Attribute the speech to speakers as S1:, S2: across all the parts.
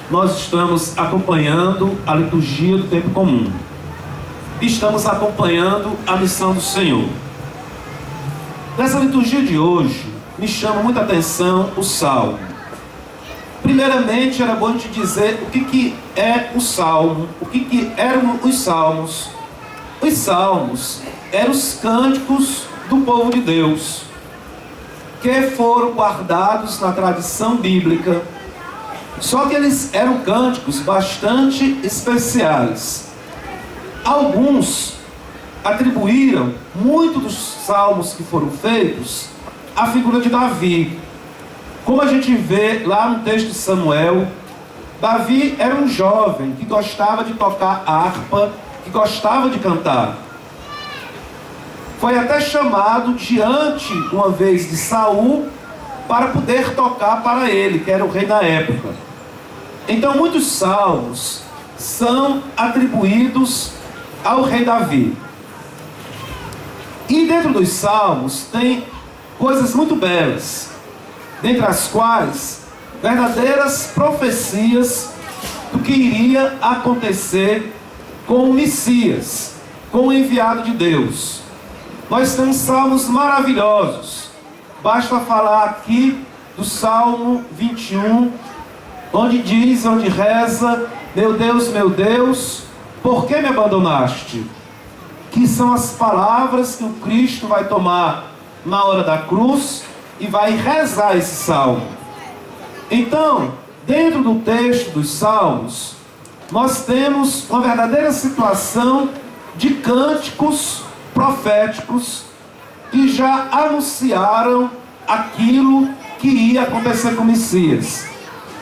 S1: Nós estamos acompanhando a liturgia do tempo comum. Estamos acompanhando a missão do Senhor. Nessa liturgia de hoje, me chama muita atenção o Salmo. Primeiramente, era bom te dizer o que é o Salmo, o que eram os Salmos. Os Salmos eram os cânticos do povo de Deus, que foram guardados na tradição bíblica. Só que eles eram cânticos bastante especiais. Alguns atribuíram muito dos salmos que foram feitos à figura de Davi. Como a gente vê lá no texto de Samuel, Davi era um jovem que gostava de tocar harpa, que gostava de cantar. Foi até chamado diante, uma vez, de Saul, para poder tocar para ele, que era o rei da época. Então muitos salmos são atribuídos ao rei Davi. E dentro dos salmos tem coisas muito belas, dentre as quais verdadeiras profecias do que iria acontecer com o Messias, com o enviado de Deus. Nós temos salmos maravilhosos. Basta falar aqui do Salmo 21, onde reza: meu Deus, por que me abandonaste? Que são as palavras que o Cristo vai tomar na hora da cruz e vai rezar esse salmo. Então, dentro do texto dos salmos, nós temos uma verdadeira situação de cânticos proféticos que já anunciaram aquilo que ia acontecer com o Messias.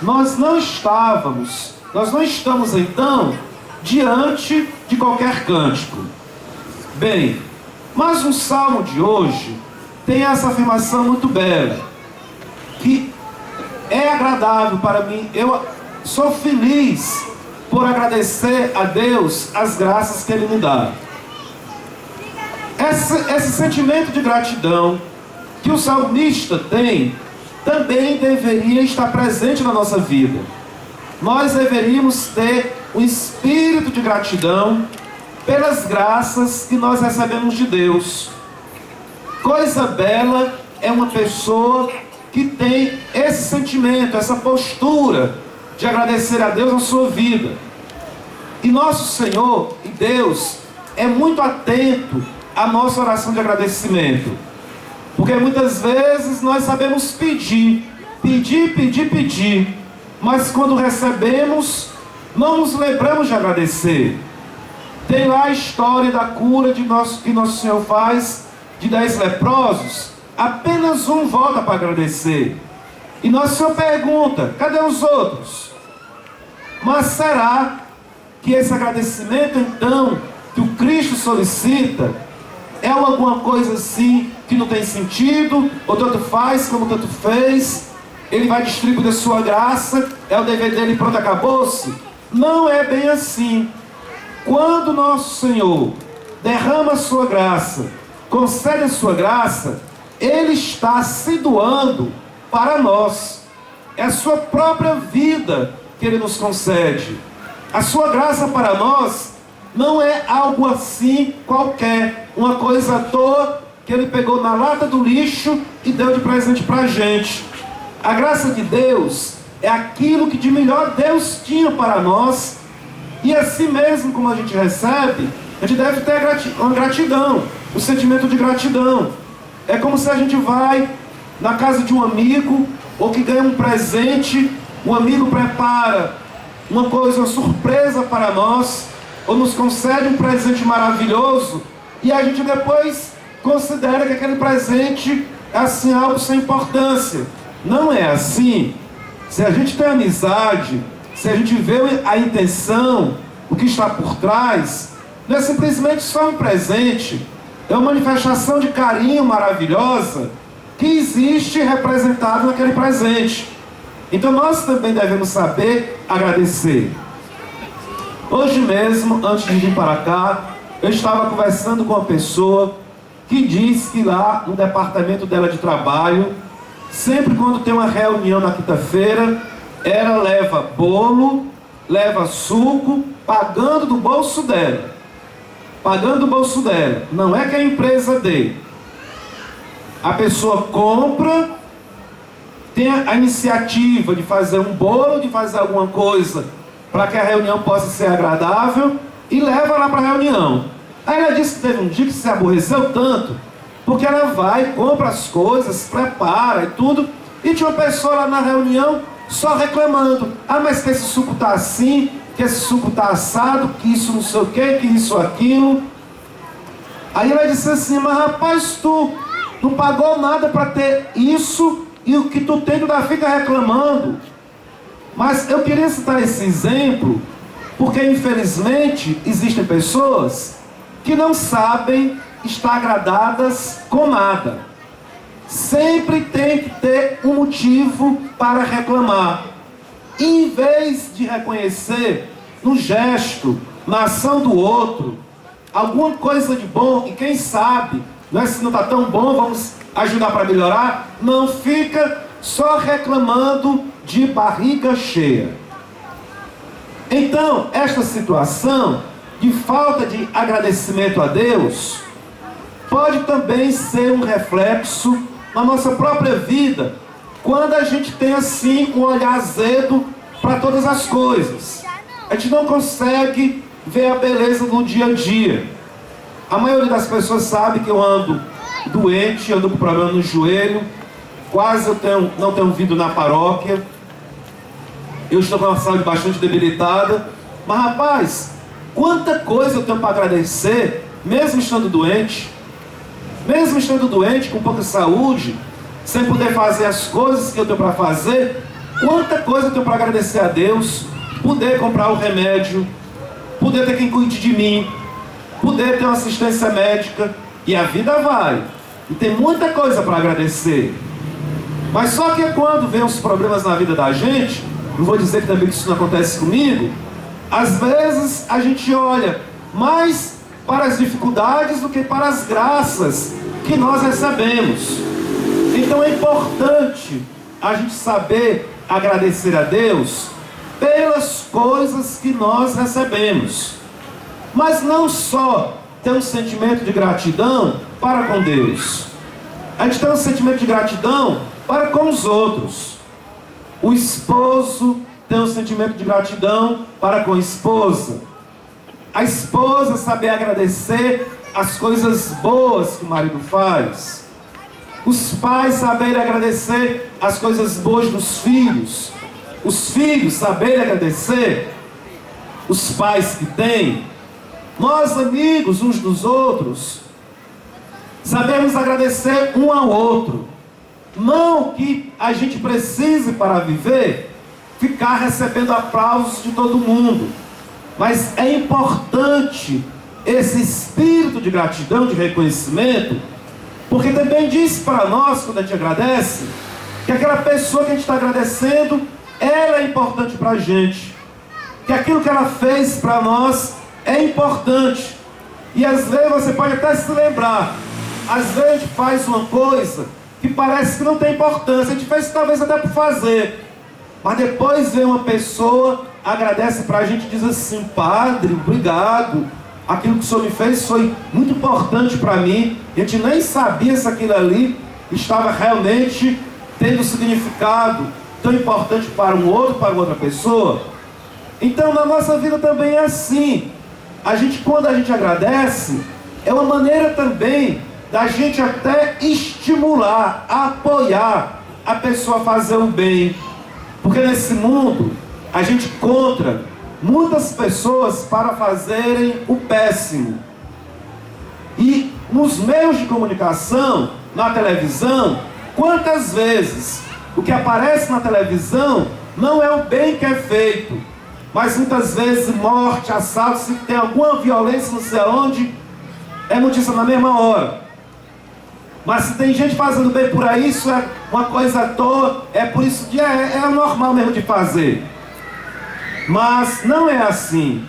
S1: Nós não estamos então diante de qualquer cântico. Bem, mas o salmo de hoje tem essa afirmação muito bela, que é agradável para mim. Eu sou feliz por agradecer a Deus as graças que Ele me dá. Esse sentimento de gratidão que o salmista tem também deveria estar presente na nossa vida. Nós deveríamos ter um espírito de gratidão pelas graças que nós recebemos de Deus. Coisa bela é uma pessoa que tem esse sentimento, essa postura de agradecer a Deus na sua vida. E nosso Senhor e Deus é muito atento à nossa oração de agradecimento. Porque muitas vezes nós sabemos pedir, mas quando recebemos, não nos lembramos de agradecer. Tem lá a história da cura que nosso Senhor faz de 10 leprosos, apenas um volta para agradecer. E nosso Senhor pergunta: cadê os outros? Mas será que esse agradecimento, então, que o Cristo solicita, é alguma coisa assim que não tem sentido, ou tanto faz como tanto fez? Ele vai distribuir a sua graça, é o dever dele e pronto, acabou-se? Não é bem assim. Quando nosso Senhor derrama a sua graça, concede a sua graça, Ele está se doando para nós. É a sua própria vida que Ele nos concede. A sua graça para nós não é algo assim qualquer, uma coisa à toa que Ele pegou na lata do lixo e deu de presente para a gente. A graça de Deus é aquilo que de melhor Deus tinha para nós. E assim mesmo como a gente recebe, a gente deve ter uma gratidão, um sentimento de gratidão. É como se a gente vai na casa de um amigo, ou que ganha um presente, o amigo prepara uma coisa, uma surpresa para nós, ou nos concede um presente maravilhoso, e a gente depois considera que aquele presente é assim algo sem importância. Não é assim. Se a gente tem amizade, se a gente vê a intenção, o que está por trás, não é simplesmente só um presente, é uma manifestação de carinho maravilhosa que existe representado naquele presente. Então nós também devemos saber agradecer. Hoje mesmo, antes de vir para cá, eu estava conversando com uma pessoa que diz que lá no departamento dela de trabalho, sempre quando tem uma reunião na quinta-feira, ela leva bolo, leva suco, pagando do bolso dela. Pagando do bolso dela. Não é que a empresa dê. A pessoa compra, tem a iniciativa de fazer um bolo, de fazer alguma coisa para que a reunião possa ser agradável e leva lá para a reunião. Aí ela disse que teve um dia que se aborreceu tanto, porque ela vai, compra as coisas, prepara e tudo, e tinha uma pessoa lá na reunião só reclamando: ah, mas que esse suco está assim, que esse suco está assado, que isso não sei o que, que isso aquilo. Aí ela disse assim: mas rapaz, tu não pagou nada para ter isso, e o que tu tem tu ainda fica reclamando. Mas eu queria citar esse exemplo porque infelizmente existem pessoas que não sabem estar agradadas com nada. Sempre tem que ter um motivo para reclamar. E em vez de reconhecer no gesto, na ação do outro, alguma coisa de bom, e quem sabe, não é, se não está tão bom, vamos ajudar para melhorar, não fica só reclamando de barriga cheia. Então, esta situação de falta de agradecimento a Deus pode também ser um reflexo na nossa própria vida, quando a gente tem assim um olhar azedo para todas as coisas. A gente não consegue ver a beleza do dia a dia. A maioria das pessoas sabe que eu ando doente, ando com problema no joelho, quase não tenho vindo na paróquia, eu estou com uma saúde bastante debilitada, mas rapaz, quanta coisa eu tenho para agradecer, mesmo estando doente, com pouca saúde, sem poder fazer as coisas que eu tenho para fazer. Quanta coisa eu tenho para agradecer a Deus, poder comprar o remédio, poder ter quem cuide de mim, poder ter uma assistência médica, e a vida vai, e tem muita coisa para agradecer. Mas só que quando vem os problemas na vida da gente, não vou dizer que também isso não acontece comigo, às vezes a gente olha mais para as dificuldades do que para as graças que nós recebemos. Então é importante a gente saber agradecer a Deus pelas coisas que nós recebemos, mas não só ter um sentimento de gratidão para com Deus. A gente tem um sentimento de gratidão para com os outros. O esposo tem um sentimento de gratidão para com a esposa. A esposa saber agradecer as coisas boas que o marido faz. Os pais saberem agradecer as coisas boas dos filhos. Os filhos saberem agradecer os pais que têm. Nós, amigos uns dos outros, sabemos agradecer um ao outro. Não que a gente precise, para viver, ficar recebendo aplausos de todo mundo. Mas é importante esse espírito de gratidão, de reconhecimento, porque também diz para nós, quando a gente agradece, que aquela pessoa que a gente está agradecendo, ela é importante para a gente. Que aquilo que ela fez para nós é importante. E às vezes você pode até se lembrar, às vezes a gente faz uma coisa que parece que não tem importância, a gente fez talvez até por fazer, mas depois vem uma pessoa, agradece para a gente e diz assim: padre, obrigado, aquilo que o senhor me fez foi muito importante para mim. A gente nem sabia se aquilo ali estava realmente tendo significado tão importante para um outro, para outra pessoa. Então na nossa vida também é assim. Quando a gente agradece, é uma maneira também da gente até estimular, apoiar a pessoa a fazer o bem. Porque nesse mundo a gente encontra muitas pessoas para fazerem o péssimo. E nos meios de comunicação, na televisão, quantas vezes o que aparece na televisão não é o bem que é feito, mas muitas vezes morte, assalto, se tem alguma violência não sei onde, é notícia na mesma hora. Mas se tem gente fazendo bem por aí, isso é uma coisa à toa, é por isso que é normal mesmo de fazer. Mas não é assim.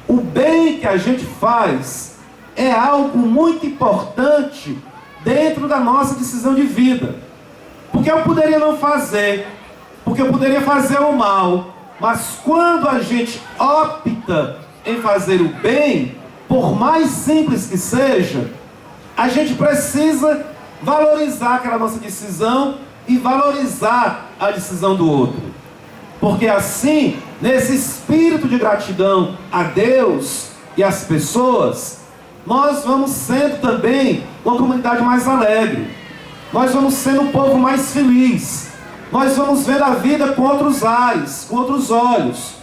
S1: O bem que a gente faz é algo muito importante dentro da nossa decisão de vida. Porque eu poderia não fazer, porque eu poderia fazer o mal, mas quando a gente opta em fazer o bem, por mais simples que seja, a gente precisa valorizar aquela nossa decisão e valorizar a decisão do outro. Porque assim, nesse espírito de gratidão a Deus e às pessoas, nós vamos sendo também uma comunidade mais alegre. Nós vamos sendo um povo mais feliz. Nós vamos ver a vida com outros ares, com outros olhos.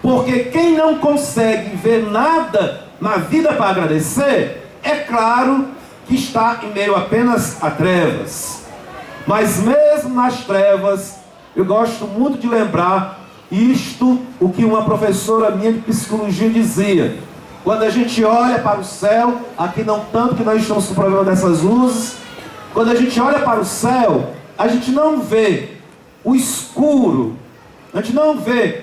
S1: Porque quem não consegue ver nada na vida para agradecer, é claro que está em meio apenas a trevas. Mas mesmo nas trevas, eu gosto muito de lembrar isto, o que uma professora minha de psicologia dizia. Quando a gente olha para o céu, aqui não tanto que nós estamos com o problema dessas luzes, quando a gente olha para o céu, a gente não vê o escuro, a gente não vê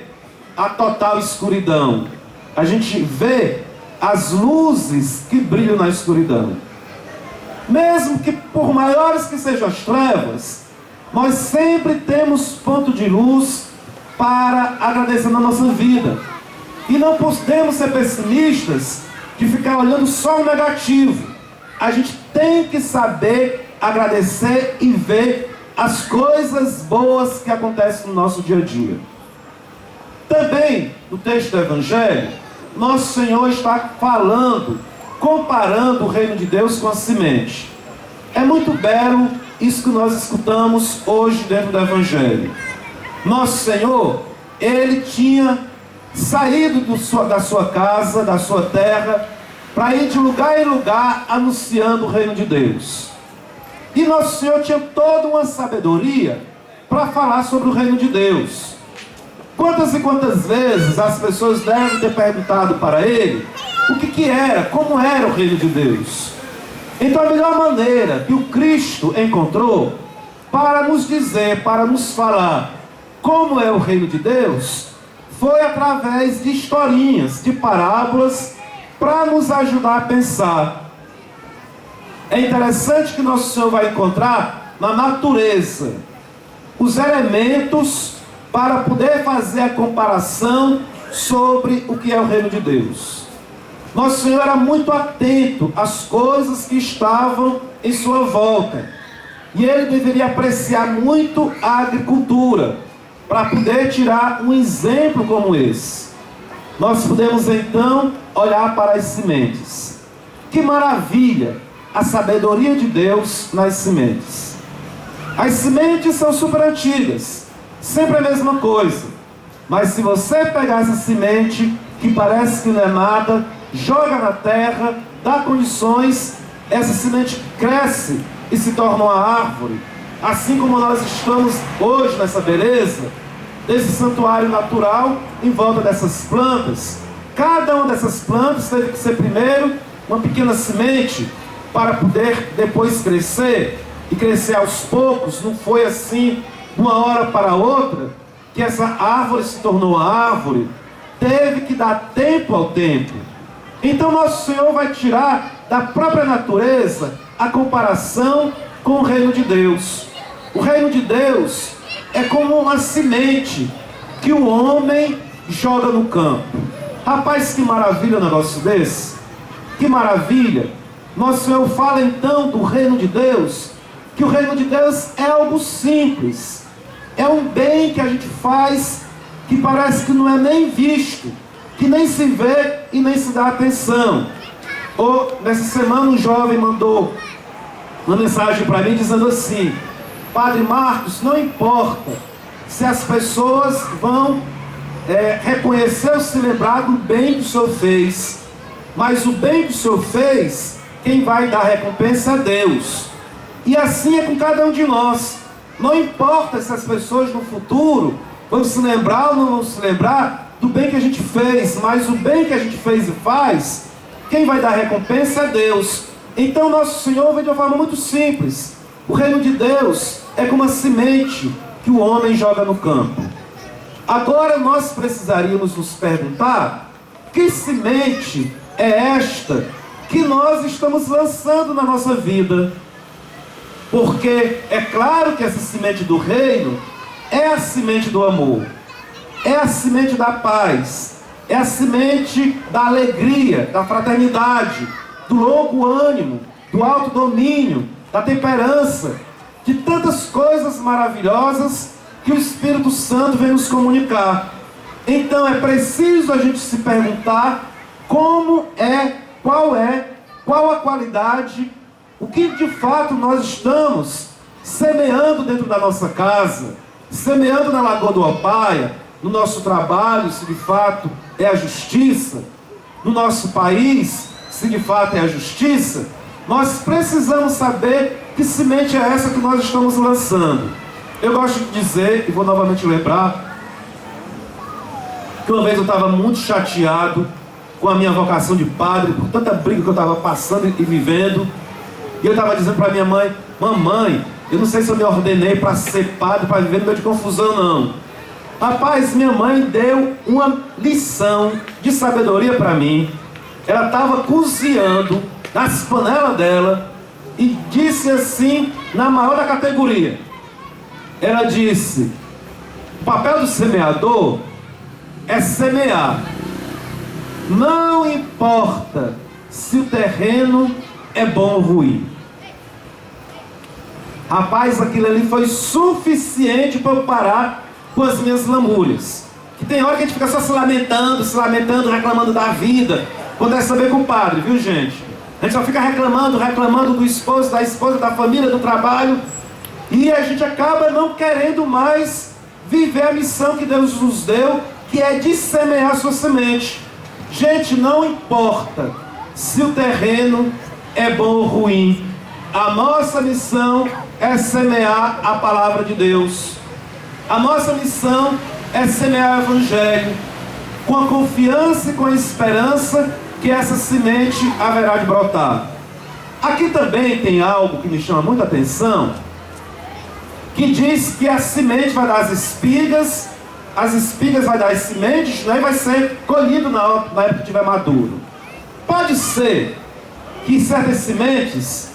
S1: a total escuridão, a gente vê as luzes que brilham na escuridão. Mesmo que por maiores que sejam as trevas, nós sempre temos ponto de luz para agradecer na nossa vida. E não podemos ser pessimistas de ficar olhando só o negativo. A gente tem que saber agradecer e ver as coisas boas que acontecem no nosso dia a dia. Também, no texto do Evangelho, nosso Senhor está falando, comparando o reino de Deus com a semente. É muito belo isso que nós escutamos hoje dentro do Evangelho. Nosso Senhor, Ele tinha saído da sua casa, da sua terra, para ir de lugar em lugar anunciando o reino de Deus. E Nosso Senhor tinha toda uma sabedoria para falar sobre o reino de Deus. Quantas e quantas vezes as pessoas devem ter perguntado para Ele o que era, como era o reino de Deus. Então a melhor maneira que o Cristo encontrou para nos dizer, para nos falar como é o reino de Deus, foi através de historinhas, de parábolas, para nos ajudar a pensar. É interessante que Nosso Senhor vai encontrar na natureza os elementos para poder fazer a comparação sobre o que é o reino de Deus. Nosso Senhor era muito atento às coisas que estavam em sua volta. E Ele deveria apreciar muito a agricultura, para poder tirar um exemplo como esse. Nós podemos então olhar para as sementes. Que maravilha a sabedoria de Deus nas sementes. As sementes são super antigas, sempre a mesma coisa. Mas se você pegar essa semente, que parece que não é nada, joga na terra, dá condições, essa semente cresce e se torna uma árvore. Assim como nós estamos hoje nessa beleza, desse santuário natural em volta dessas plantas. Cada uma dessas plantas teve que ser primeiro uma pequena semente para poder depois crescer, e crescer aos poucos. Não foi assim de uma hora para outra que essa árvore se tornou árvore. Teve que dar tempo ao tempo. Então Nosso Senhor vai tirar da própria natureza a comparação com o reino de Deus. O reino de Deus é como uma semente que o homem joga no campo. Rapaz, que maravilha um negócio desse! Que maravilha! Nosso Senhor fala então do reino de Deus, que o reino de Deus é algo simples. É um bem que a gente faz que parece que não é nem visto, que nem se vê e nem se dá atenção. Ou, nessa semana, um jovem mandou uma mensagem para mim dizendo assim: Padre Marcos, não importa se as pessoas vão reconhecer ou se lembrar do bem que o Senhor fez, mas o bem que o Senhor fez, quem vai dar recompensa é Deus. E assim é com cada um de nós. Não importa se as pessoas no futuro vão se lembrar ou não vão se lembrar do bem que a gente fez, mas o bem que a gente fez e faz, quem vai dar recompensa é Deus. Então Nosso Senhor vem de uma forma muito simples. O reino de Deus é como uma semente que o homem joga no campo. Agora nós precisaríamos nos perguntar: que semente é esta que nós estamos lançando na nossa vida? Porque é claro que essa semente do reino é a semente do amor, é a semente da paz, é a semente da alegria, da fraternidade, do longo ânimo, do alto domínio, da temperança, de tantas coisas maravilhosas que o Espírito Santo vem nos comunicar. Então é preciso a gente se perguntar qual a qualidade, o que de fato nós estamos semeando dentro da nossa casa, semeando na Lagoa do Opaia, no nosso trabalho, se de fato é a justiça, no nosso país, se de fato é a justiça. Nós precisamos saber que semente é essa que nós estamos lançando. Eu gosto de dizer, e vou novamente lembrar, que uma vez eu estava muito chateado com a minha vocação de padre, por tanta briga que eu estava passando e vivendo. E eu estava dizendo para minha mãe: mamãe, eu não sei se eu me ordenei para ser padre, para viver no meio de confusão, não. Rapaz, minha mãe deu uma lição de sabedoria para mim. Ela estava cozinhando nas panelas dela e disse assim, na maior da categoria. Ela disse: o papel do semeador é semear. Não importa se o terreno é bom ou ruim. Rapaz, aquilo ali foi suficiente para eu parar com as minhas lamúrias. Que tem hora que a gente fica só se lamentando, reclamando da vida. Quando é saber com o padre, viu, gente? A gente só fica reclamando do esposo, da esposa, da família, do trabalho. E a gente acaba não querendo mais viver a missão que Deus nos deu, que é de semear a sua semente. Gente, não importa se o terreno é bom ou ruim. A nossa missão é semear a palavra de Deus. A nossa missão é semear o Evangelho, com a confiança e com a esperança que essa semente haverá de brotar. Aqui também tem algo que me chama muita atenção, que diz que a semente vai dar as espigas vai dar as sementes, né, e vai ser colhido na época que estiver maduro. Pode ser que certas sementes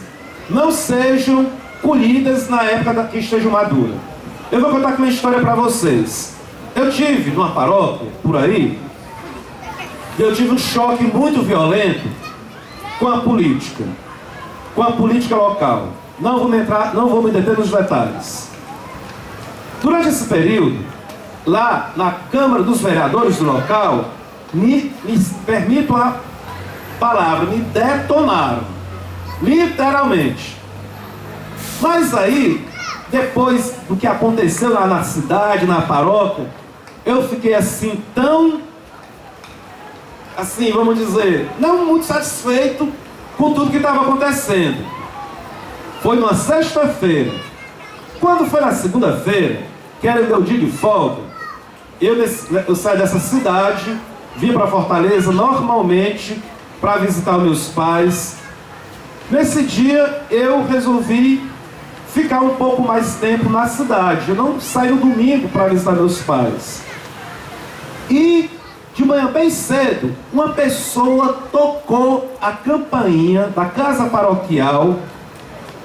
S1: não sejam colhidas na época que estejam maduras. Eu vou contar aqui uma história para vocês. Eu tive numa paróquia, por aí, eu tive um choque muito violento com a política local. Não vou me deter nos detalhes. Durante esse período, lá na Câmara dos Vereadores do local, me permito a palavra, me detonaram, literalmente. Mas aí, depois do que aconteceu lá na cidade, na paróquia, eu fiquei assim, vamos dizer, não muito satisfeito com tudo que estava acontecendo. Foi numa sexta-feira. Quando foi na segunda-feira, que era o meu dia de folga, eu saí dessa cidade, vim para Fortaleza normalmente para visitar meus pais. Nesse dia eu resolvi ficar um pouco mais tempo na cidade. Eu não saí no domingo para visitar meus pais. E de manhã bem cedo, uma pessoa tocou a campainha da casa paroquial.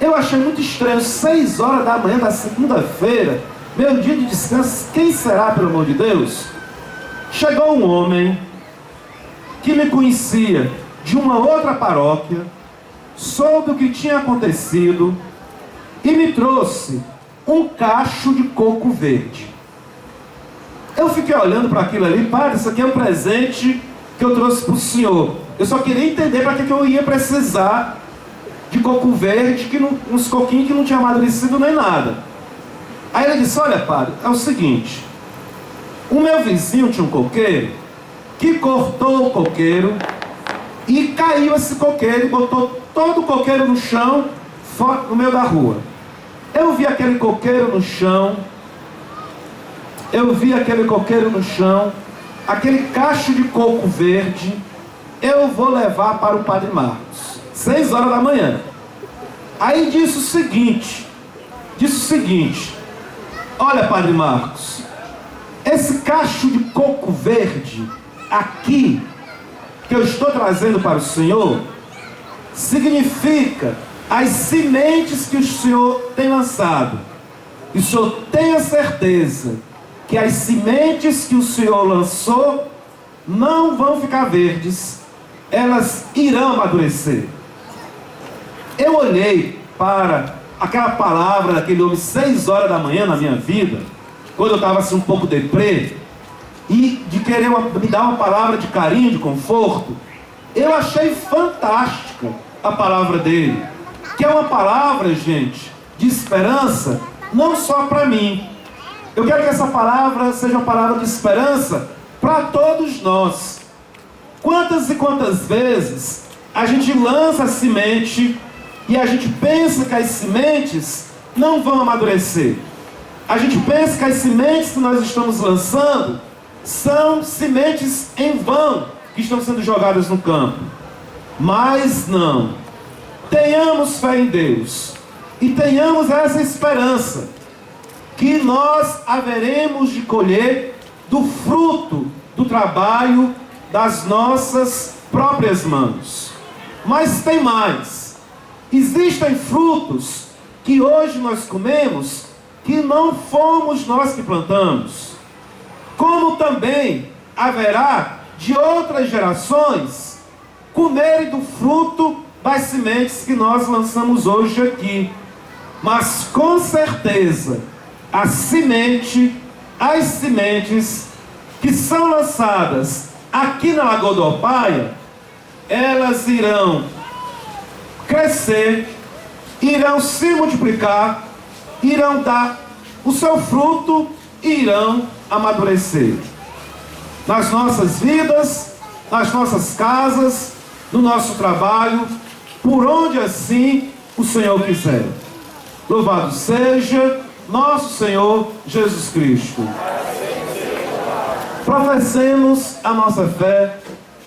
S1: Eu achei muito estranho, 6 horas da manhã da segunda-feira, meu dia de descanso. Quem será, pelo amor de Deus? Chegou um homem que me conhecia de uma outra paróquia, soube o que tinha acontecido e me trouxe um cacho de coco verde. Eu fiquei olhando para aquilo ali: padre, isso aqui é um presente que eu trouxe para o senhor. Eu só queria entender para que eu ia precisar de coco verde, uns coquinhos que não tinha amadurecido nem nada. Aí ele disse: olha, padre, é o seguinte, o meu vizinho tinha um coqueiro que cortou o coqueiro e caiu esse coqueiro e botou todo o coqueiro no chão, no meio da rua. Eu vi aquele coqueiro no chão, aquele cacho de coco verde, eu vou levar para o Padre Marcos, 6 horas da manhã. Aí disse o seguinte: olha, Padre Marcos, esse cacho de coco verde aqui, que eu estou trazendo para o senhor, significa as sementes que o senhor tem lançado. E o Senhor tenha certeza que as sementes que o Senhor lançou não vão ficar verdes, elas irão amadurecer. Eu olhei para aquela palavra daquele homem 6 horas da manhã na minha vida, quando eu estava assim um pouco deprê, e de querer me dar uma palavra de carinho, de conforto. Eu achei fantástica a palavra dele, que é uma palavra, gente, de esperança, não só para mim. Eu quero que essa palavra seja uma palavra de esperança para todos nós. Quantas e quantas vezes a gente lança a semente e a gente pensa que as sementes não vão amadurecer. A gente pensa que as sementes que nós estamos lançando são sementes em vão que estão sendo jogadas no campo. Mas não. Tenhamos fé em Deus e tenhamos essa esperança que nós haveremos de colher do fruto do trabalho das nossas próprias mãos. Mas tem mais. Existem frutos que hoje nós comemos que não fomos nós que plantamos. Como também haverá de outras gerações comerem do fruto das sementes que nós lançamos hoje aqui. Mas com certeza, as sementes que são lançadas aqui na Lagoa do Opaia, elas irão crescer, irão se multiplicar, irão dar o seu fruto e irão amadurecer. Nas nossas vidas, nas nossas casas, no nosso trabalho, por onde assim o Senhor quiser. Louvado seja nosso Senhor Jesus Cristo. Professemos a nossa fé